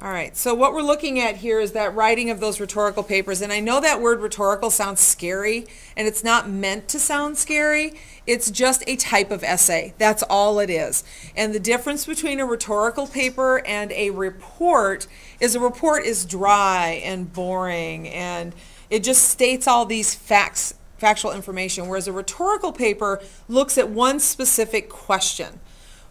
All right, so what we're looking at here is that writing of those rhetorical papers. And I know that word rhetorical sounds scary, and it's not meant to sound scary. It's just a type of essay. That's all it is. And the difference between a rhetorical paper and a report is dry and boring, and it just states all these factual information, whereas a rhetorical paper looks at one specific question.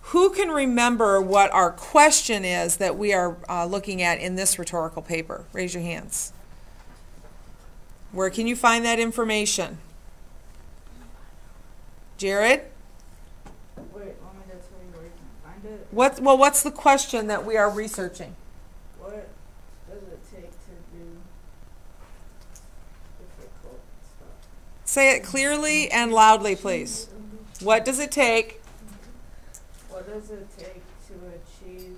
Who can remember what our question is that we are looking at in this rhetorical paper? Raise your hands. Where can you find that information? Jared? Wait, want me to tell you where you can find it? What's the question that we are researching? What does it take to do difficult stuff? Say it clearly and loudly, please. What does it take? What does it take to achieve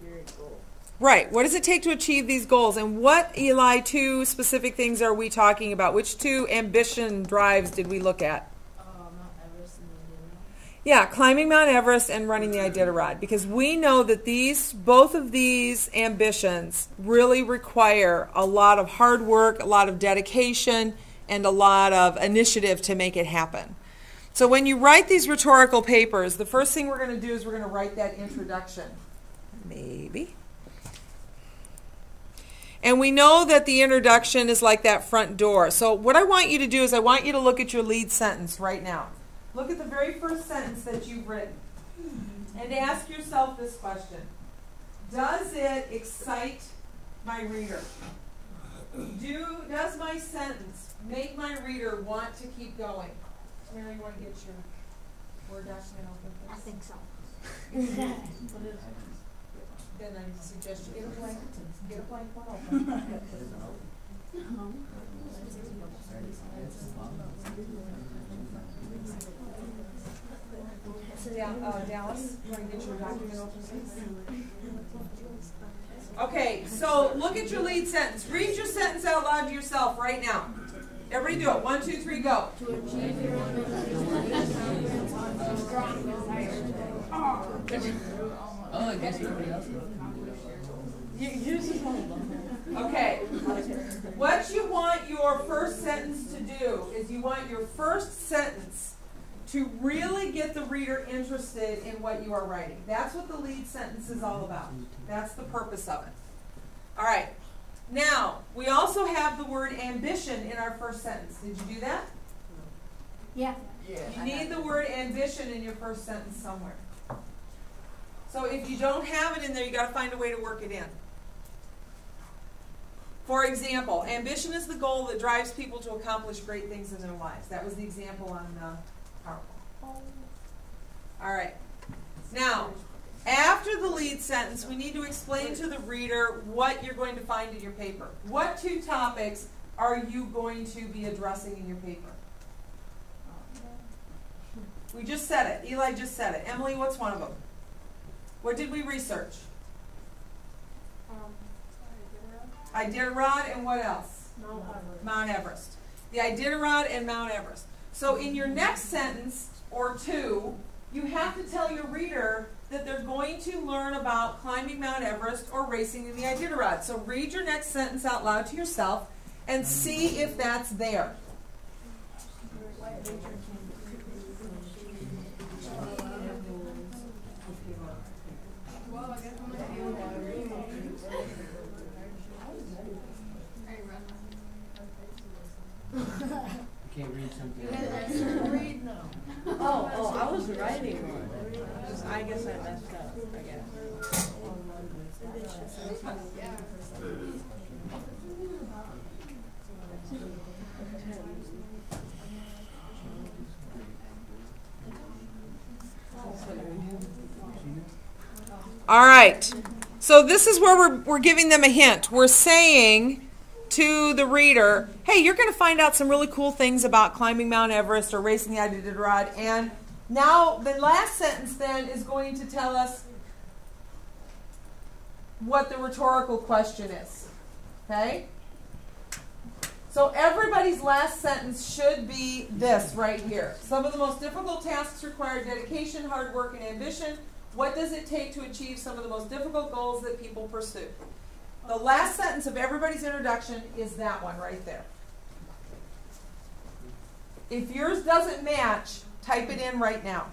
your goal? Right. What does it take to achieve these goals? And what, Eli, two specific things are we talking about? Which two ambition drives did we look at? Mount Everest and Iditarod. Yeah, climbing Mount Everest and running the Iditarod. Because we know that both of these ambitions really require a lot of hard work, a lot of dedication, and a lot of initiative to make it happen. So when you write these rhetorical papers, the first thing we're going to do is we're going to write that introduction. Maybe. And we know that the introduction is like that front door. So what I want you to do is I want you to look at your lead sentence right now. Look at the very first sentence that you've written. And ask yourself this question. Does it excite my reader? Does my sentence make my reader want to keep going? Mary, you want to get your Word document open, please? I think so. Then I suggest you get a blank one open. Dallas, you want to get your document open, please? Okay, so look at your lead sentence. Read your sentence out loud to yourself right now. Everybody do it. 1, 2, 3, go. Oh, I guess everybody else. Okay. What you want your first sentence to do is you want your first sentence to really get the reader interested in what you are writing. That's what the lead sentence is all about. That's the purpose of it. All right. Now, we also have the word ambition in our first sentence. Did you do that? Yeah. You need the word ambition in your first sentence somewhere. So if you don't have it in there, you've got to find a way to work it in. For example, ambition is the goal that drives people to accomplish great things in their lives. That was the example on PowerPoint. All right. Now, after the lead sentence, we need to explain to the reader what you're going to find in your paper. What two topics are you going to be addressing in your paper? We just said it. Eli just said it. Emily, what's one of them? What did we research? Iditarod and what else? Mount Everest. The Iditarod and Mount Everest. So in your next sentence or two, you have to tell your reader that they're going to learn about climbing Mount Everest or racing in the Iditarod. So read your next sentence out loud to yourself and see if that's there. Can't read something. Read no. Oh, I was writing one. I guess I messed up. I guess. All right. So this is where we're giving them a hint. We're saying to the reader, hey, you're going to find out some really cool things about climbing Mount Everest or racing the Iditarod. And now the last sentence then is going to tell us what the rhetorical question is. Okay? So everybody's last sentence should be this right here. Some of the most difficult tasks require dedication, hard work, and ambition. What does it take to achieve some of the most difficult goals that people pursue? The last sentence of everybody's introduction is that one right there. If yours doesn't match, type it in right now.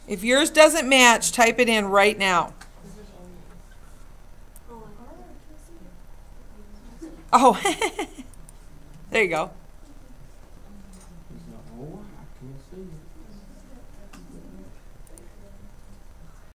If yours doesn't match, type it in right now. Oh, there you go.